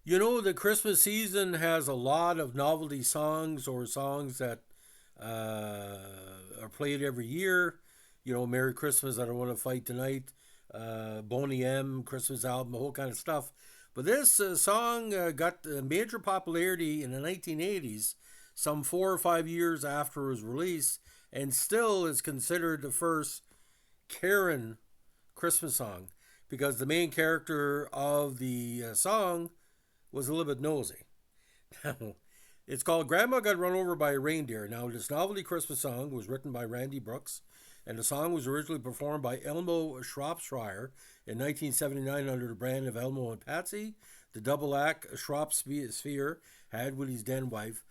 You know, the Christmas season has a lot of novelty songs or songs that are played every year. You know, Merry Christmas, I Don't Want to Fight Tonight, Boney M, Christmas album, the whole kind of stuff. But this song got major popularity in the 1980s, some 4 or 5 years after it was released, and still is considered the first Karen Christmas song because the main character of the song was a little bit nosy. It's called Grandma Got Run Over by a Reindeer. Now, this novelty Christmas song was written by Randy Brooks, and the song was originally performed by Elmo Shropshire in 1979 under the brand of Elmo and Patsy. The double act Shropshire had with his then wife,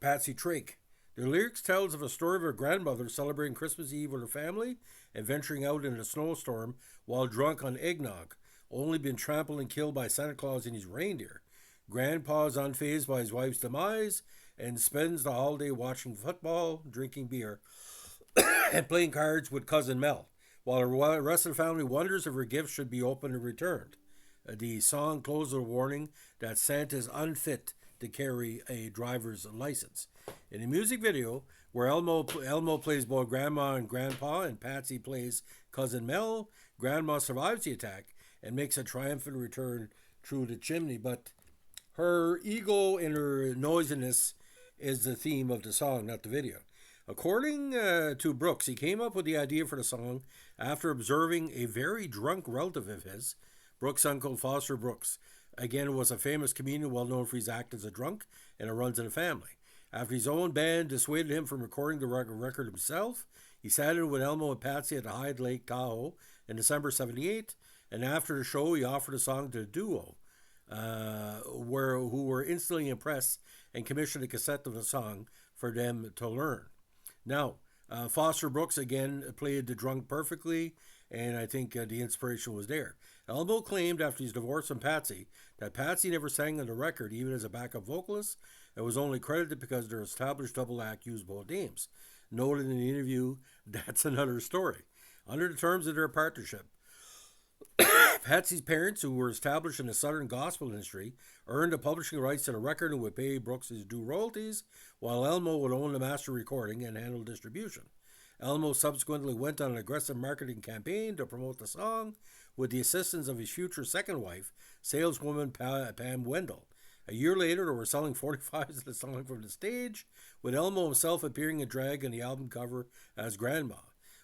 Patsy Trake. The lyrics tells of a story of her grandmother celebrating Christmas Eve with her family and venturing out in a snowstorm while drunk on eggnog, only been trampled and killed by Santa Claus and his reindeer. Grandpa is unfazed by his wife's demise and spends the holiday watching football, drinking beer, and playing cards with cousin Mel, while the rest of the family wonders if her gifts should be opened and returned. The song closes with a warning that Santa is unfit to carry a driver's license. In the music video, where Elmo plays both Grandma and Grandpa, and Patsy plays cousin Mel, Grandma survives the attack and makes a triumphant return through the chimney. But her ego and her noisiness is the theme of the song, not the video. According to Brooks, he came up with the idea for the song after observing a very drunk relative of his, Brooks' uncle Foster Brooks. Again, was a famous comedian well known for his act as a drunk and a runs in the family. After his own band dissuaded him from recording the record himself, he sat in with Elmo and Patsy at the Hyde Lake Tahoe in December '78, and after the show, he offered a song to the duo, who were instantly impressed and commissioned a cassette of the song for them to learn. Now, Foster Brooks again played the drunk perfectly, and I think the inspiration was there. Elmo claimed after his divorce from Patsy that Patsy never sang on the record, even as a backup vocalist, and was only credited because their established double act used both names. Noted in the interview, that's another story. Under the terms of their partnership, Patsy's parents, who were established in the Southern gospel industry, earned the publishing rights to the record and would pay Brooks his due royalties, while Elmo would own the master recording and handle distribution. Elmo subsequently went on an aggressive marketing campaign to promote the song with the assistance of his future second wife, saleswoman Pam Wendell. A year later, they were selling 45s of the song from the stage, with Elmo himself appearing in drag on the album cover as Grandma.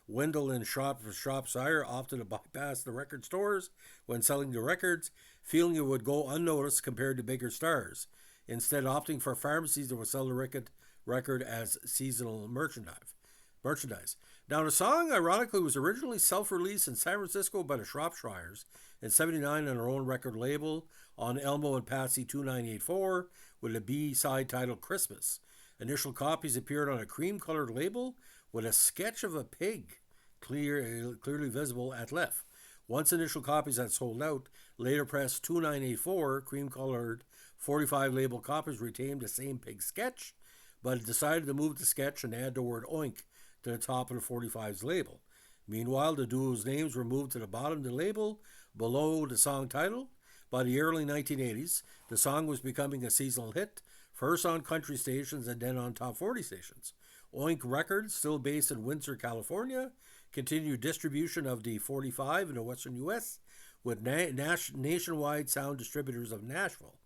Wendell and Shropshire opted to bypass the record stores when selling the records, feeling it would go unnoticed compared to bigger stars, instead opting for pharmacies that would sell the record as seasonal merchandise. Now, the song, ironically, was originally self-released in San Francisco by the Shropshires in '79 on their own record label on Elmo and Patsy 2984 with a B-side titled Christmas. Initial copies appeared on a cream-colored label with a sketch of a pig clearly visible at left. Once initial copies had sold out, later pressed 2984 cream-colored 45 label copies retained the same pig sketch, but decided to move the sketch and add the word oink to the top of the 45's label. Meanwhile, the duo's names were moved to the bottom of the label below the song title. By the early 1980s, the song was becoming a seasonal hit, first on country stations and then on top 40 stations. Oink Records, still based in Windsor, California, continued distribution of the 45 in the western U.S. with nationwide sound distributors of Nashville,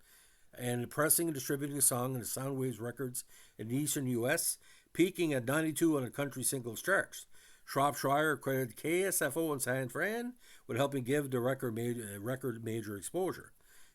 and pressing and distributing the song in the Soundwaves records in the eastern U.S., peaking at 92 on the country singles charts. Shropshire credited KSFO and San Fran with helping give the record major exposure.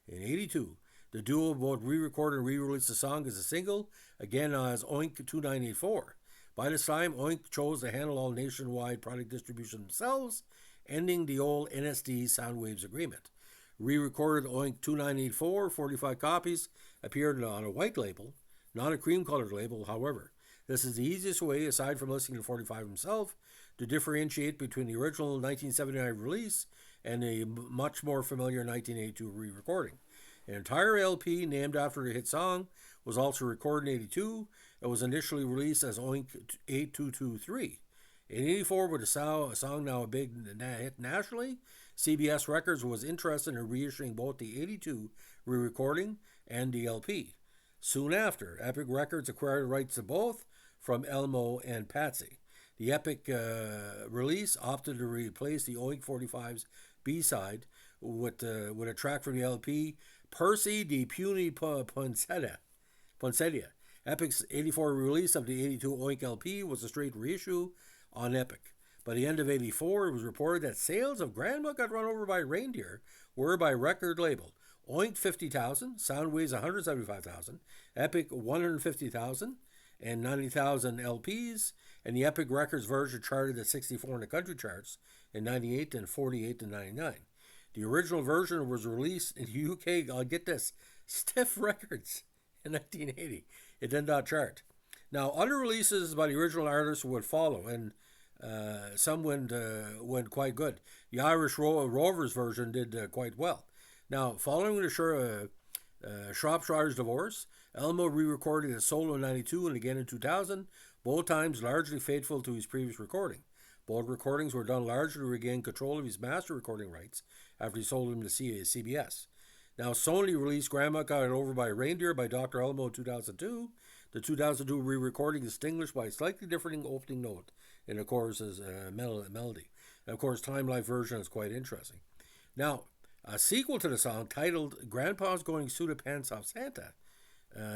In '82, the duo both re-recorded and re-released the song as a single, again as Oink 2984. By this time, Oink chose to handle all nationwide product distribution themselves, ending the old NSD Soundwaves agreement. Re-recorded Oink 2984, 45 copies, appeared on a white label, not a cream-colored label, however. This is the easiest way, aside from listening to 45 himself, to differentiate between the original 1979 release and a much more familiar 1982 re-recording. An entire LP named after the hit song was also recorded in '82 and was initially released as Oink 8223. In '84, with a song now a big hit nationally, CBS Records was interested in reissuing both the 82 re-recording and the LP. Soon after, Epic Records acquired rights to both from Elmo and Patsy. The Epic release opted to replace the Oink 45's B-side with a track from the LP, Percy the Puny Poinsettia. Epic's 84 release of the 82 Oink LP was a straight reissue on Epic. By the end of 84, it was reported that sales of Grandma Got Run Over by Reindeer were by record label. Oink 50,000, Soundwaves 175,000, Epic 150,000, and 90,000 LPs, and the Epic Records version charted at 64 in the country charts in 98 and 48 and 99. The original version was released in the UK, I'll get this, Stiff Records in 1980. It did not chart. Now, other releases by the original artists would follow, and some went quite good. The Irish Rovers version did quite well. Now, following the Shropshire's divorce, Elmo re-recorded his solo in 92 and again in 2000, both times largely faithful to his previous recording. Both recordings were done largely to regain control of his master recording rights after he sold them to CBS. Now, Sony released Grandma Got It Over by Reindeer by Dr. Elmo in 2002. The 2002 re-recording is distinguished by a slightly differing opening note in the chorus's melody. And of course, Time Life version is quite interesting. Now, a sequel to the song titled Grandpa's Going Suit of Pants Off Santa,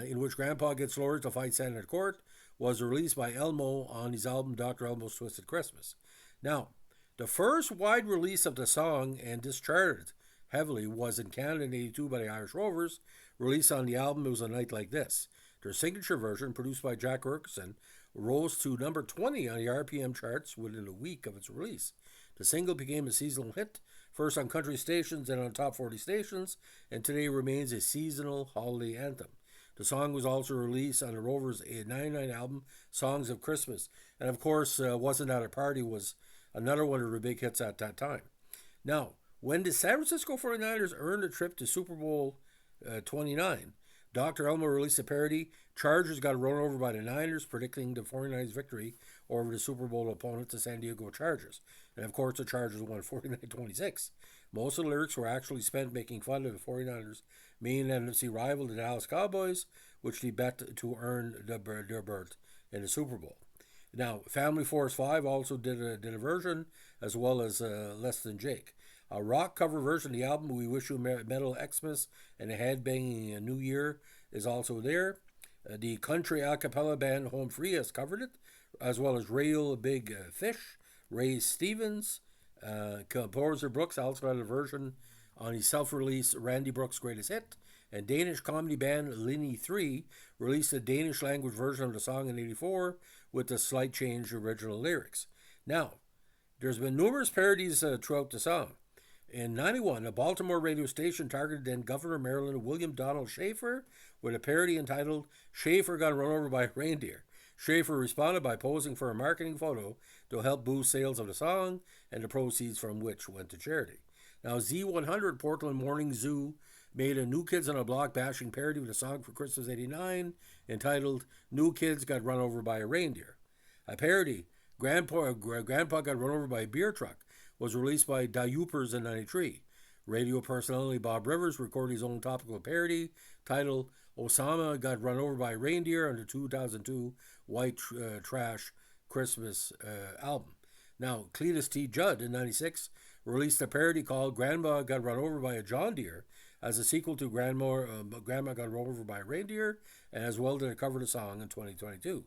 in which Grandpa gets lured to fight Santa at court, was released by Elmo on his album Dr. Elmo's Twisted Christmas. Now, the first wide release of the song, and this charted heavily, was in Canada in 82 by the Irish Rovers, released on the album It Was a Night Like This. Their signature version, produced by Jack Erkison, rose to number 20 on the RPM charts within a week of its release. The single became a seasonal hit, first on country stations and on top 40 stations, and today remains a seasonal holiday anthem. The song was also released on the Rovers' 99 album, Songs of Christmas, and of course, Wasn't That a Party was another one of their big hits at that time. Now, when the San Francisco 49ers earned a trip to Super Bowl 29, Dr. Elmo released a parody, Chargers got run over by the Niners, predicting the 49ers victory over the Super Bowl opponent, the San Diego Chargers. And of course, the Chargers won 49-26. Most of the lyrics were actually spent making fun of the 49ers' main NFC rival, the Dallas Cowboys, which they bet to earn their berth in the Super Bowl. Now, Family Force 5 also did a version, as well as Less Than Jake. A rock cover version of the album, We Wish You Metal Xmas and a Headbanging New Year, is also there. The country a cappella band Home Free has covered it, as well as Real Big Fish, Ray Stevens. Composer Brooks also had a version on his self-released Randy Brooks' Greatest Hit, and Danish comedy band Linny 3 released a Danish language version of the song in 84 with a slight change to original lyrics. Now, there's been numerous parodies throughout the song. In 91, a Baltimore radio station targeted then Governor of Maryland William Donald Schaefer with a parody entitled Schaefer Got Run Over by a Reindeer. Schaefer responded by posing for a marketing photo to help boost sales of the song, and the proceeds from which went to charity. Now, Z100 Portland Morning Zoo made a New Kids on a Block bashing parody of the song for Christmas 89 entitled New Kids Got Run Over by a Reindeer. A parody, Grandpa Got Run Over by a Beer Truck, was released by Dayupers in 93. Radio personality Bob Rivers recorded his own topical parody titled Osama Got Run Over by a Reindeer on the 2002 White Trash Christmas album. Now, Cletus T. Judd in 96 released a parody called Grandma Got Run Over by a John Deere as a sequel to Grandma Got Run Over by a Reindeer, and as well did a cover of the song in 2022.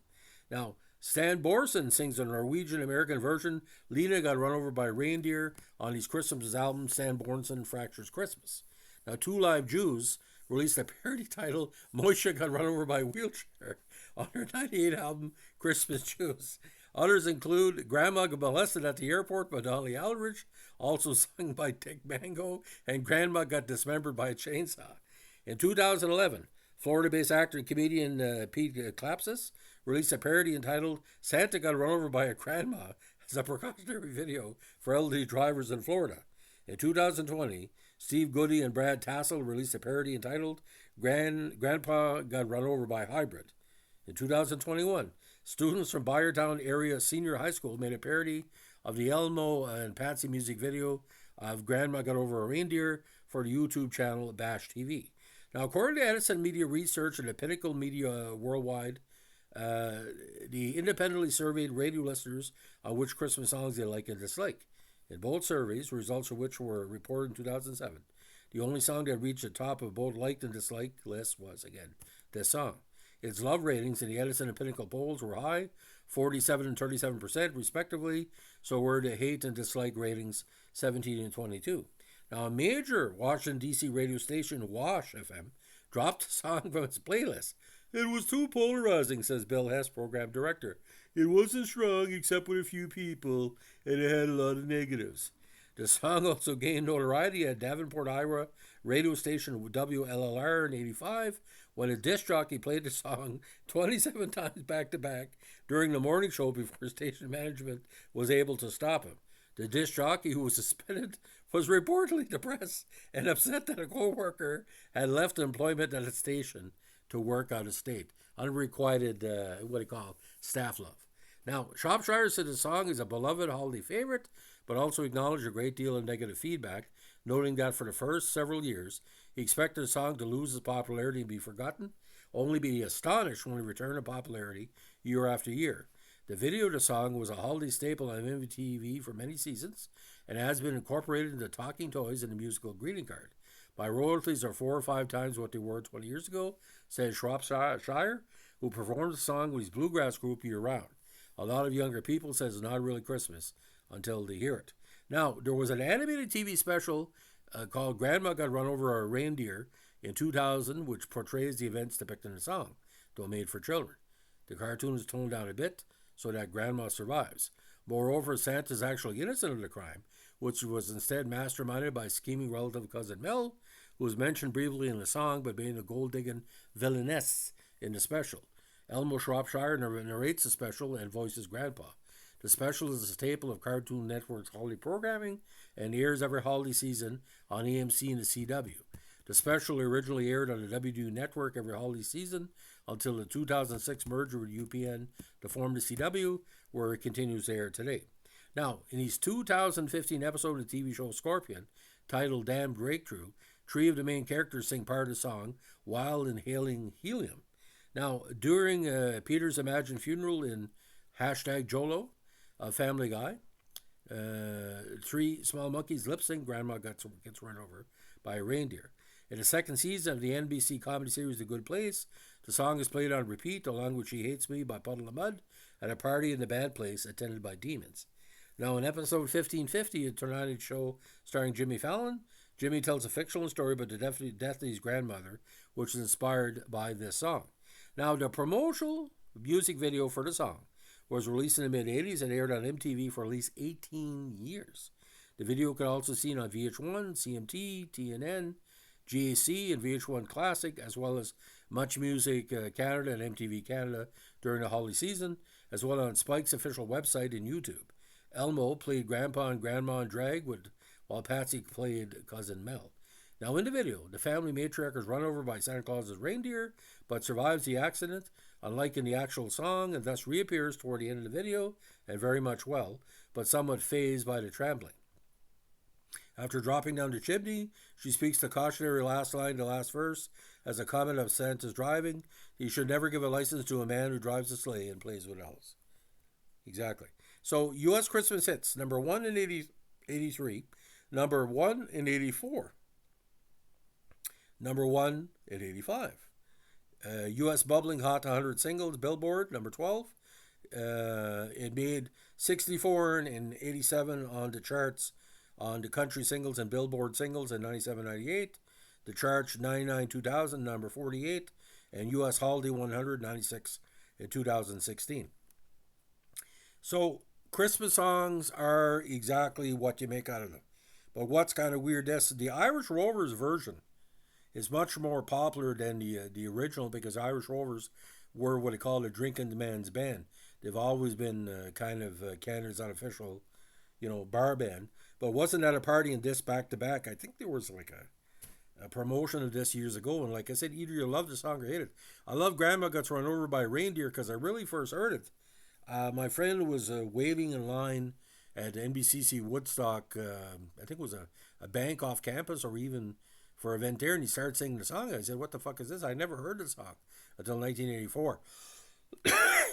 Now, Stan Borson sings a Norwegian-American version, Lena Got Run Over by a Reindeer, on his Christmas album, Stan Borson Fractures Christmas. Now, Two Live Jews released a parody titled Moshe Got Run Over by a Wheelchair on their 98 album, Christmas Jews. Others include Grandma Got Molested at the Airport by Dolly Aldrich, also sung by Dick Mango, and Grandma Got Dismembered by a Chainsaw. In 2011, Florida-based actor and comedian Pete Klapsis released a parody entitled Santa Got Run Over by a Grandma as a precautionary video for elderly drivers in Florida. In 2020, Steve Goody and Brad Tassel released a parody entitled Grandpa Got Run Over by a Hybrid. In 2021, students from Byertown Area Senior High School made a parody of the Elmo and Patsy music video of Grandma Got Over a Reindeer for the YouTube channel Bash TV. Now, according to Edison Media Research and the Pinnacle Media Worldwide, the independently surveyed radio listeners on which Christmas songs they like and dislike. In both surveys, results of which were reported in 2007, the only song that reached the top of both liked and disliked lists was, again, this song. Its love ratings in the Edison and Pinnacle polls were high, 47 and 37% respectively, so were the hate and dislike ratings 17 and 22. Now, a major Washington, D.C. radio station, WASH FM, dropped the song from its playlist. It was too polarizing, says Bill Hess, program director. It wasn't strong except with a few people, and it had a lot of negatives. The song also gained notoriety at Davenport, Iowa radio station WLLR in 85 when a disc jockey played the song 27 times back to back during the morning show before station management was able to stop him. The disc jockey, who was suspended, was reportedly depressed and upset that a co-worker had left employment at the station to work out of state. Unrequited, staff love. Now, Shropshire said the song is a beloved holiday favorite, but also acknowledged a great deal of negative feedback, noting that for the first several years, he expected the song to lose its popularity and be forgotten, only be astonished when it returned to popularity year after year. The video of the song was a holiday staple on MTV for many seasons and has been incorporated into talking toys and the musical greeting card. My royalties are 4 or 5 times what they were 20 years ago, says Shropshire, who performed the song with his bluegrass group year-round. A lot of younger people says it's not really Christmas until they hear it. Now, there was an animated TV special called Grandma Got Run Over a Reindeer in 2000, which portrays the events depicted in the song, though made for children. The cartoon is toned down a bit so that Grandma survives. Moreover, Santa is actually innocent of the crime, which was instead masterminded by scheming relative cousin Mel, who was mentioned briefly in the song but being a gold-digging villainess in the special. Elmo Shropshire narrates the special and voices Grandpa. The special is a staple of Cartoon Network's holiday programming and airs every holiday season on AMC and the CW. The special originally aired on the WDU network every holiday season until the 2006 merger with UPN to form the CW, where it continues to air today. Now, in his 2015 episode of the TV show Scorpion, titled Damned Breakthrough, 3 of the main characters sing part of the song while inhaling helium. Now, during Peter's imagined funeral in #Jolo, Family Guy, 3 small monkeys lip sync Grandma gets run over by a reindeer. In the second season of the NBC comedy series The Good Place, the song is played on repeat along with She Hates Me by Puddle of Mud at a party in the bad place attended by demons. Now, in episode 1550, a Tonight Show starring Jimmy Fallon, Jimmy tells a fictional story about the death of his grandmother, which is inspired by this song. Now, the promotional music video for the song was released in the mid-'80s and aired on MTV for at least 18 years. The video could also be seen on VH1, CMT, TNN, GAC, and VH1 Classic, as well as Much Music Canada and MTV Canada during the holiday season, as well as on Spike's official website and YouTube. Elmo played Grandpa and Grandma in drag, while Patsy played Cousin Mel. Now, in the video, the family matriarch is run over by Santa Claus's reindeer, but survives the accident, unlike in the actual song, and thus reappears toward the end of the video, and very much well, but somewhat phased by the trampling. After dropping down the chimney, she speaks the cautionary last line, the last verse, as a comment of Santa's driving. He should never give a license to a man who drives a sleigh and plays with elves. Exactly. So, U.S. Christmas hits, number 1 in 83, number 1 in 84, number 1 in 85. U.S. Bubbling Hot 100 Singles, Billboard, number 12. It made 64 and 87 on the charts on the country singles and Billboard singles in 97-98. The chart 99-2000, number 48. And U.S. Holiday 100, 96 in 2016. So, Christmas songs are exactly what you make out of them. But what's kind of weird is the Irish Rovers version is much more popular than the original, because Irish Rovers were what they call a drinking man's band. They've always been kind of Canada's unofficial, bar band. But wasn't at a party in this back to back? I think there was like a promotion of this years ago, and like I said, either you love the song or hate it. I love Grandma Gets Run Over by a Reindeer because I really first heard it. My friend was waiting in line at NBCC Woodstock. I think it was a bank off campus or even for an event there, and he started singing the song. I said, "What the fuck is this?" I never heard the song until 1984.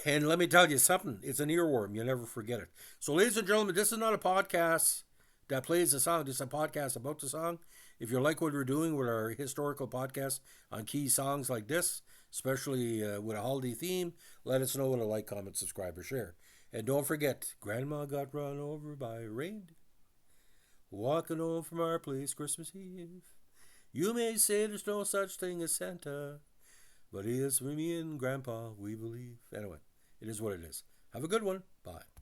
And let me tell you something, it's an earworm. You'll never forget it. So, ladies and gentlemen, this is not a podcast that plays the song, just a podcast about the song. If you like what we're doing with our historical podcast on key songs like this, especially with a holiday theme, let us know with a like, comment, subscribe, or share. And don't forget, Grandma got run over by a reindeer walking home from our place Christmas Eve. You may say there's no such thing as Santa, but he is for me and Grandpa, we believe. Anyway, it is what it is. Have a good one. Bye.